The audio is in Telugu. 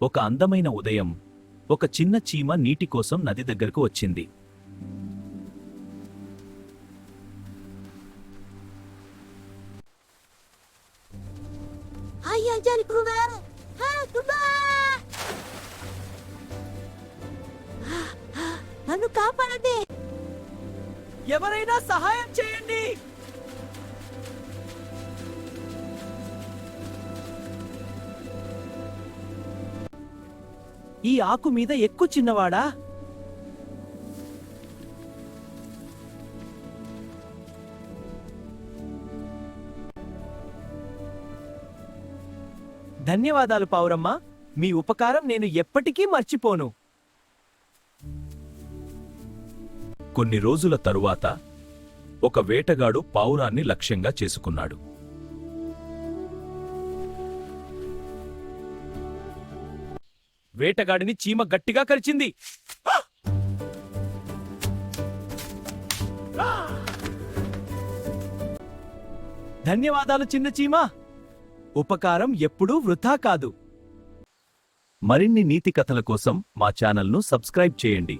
ఒక అందమైన ఉదయం ఒక చిన్న చీమ నీటి కోసం నది దగ్గరకు వచ్చింది. నన్ను కాపాడండి. ఎవరైనా సహాయం చేయండి. ఈ ఆకు మీద ఎక్కు చిన్నవాడా. ధన్యవాదాలు పావురమ్మ, మీ ఉపకారం నేను ఎప్పటికీ మర్చిపోను. కొన్ని రోజుల తరువాత ఒక వేటగాడు పావురాన్ని లక్ష్యంగా చేసుకున్నాడు. వేటగాడిని చీమ గట్టిగా కరిచింది. ధన్యవాదాలు చిన్న చీమ, ఉపకారం ఎప్పుడూ వృథా కాదు. మరిన్ని నీతి కథల కోసం మా ఛానల్ను సబ్స్క్రైబ్ చేయండి.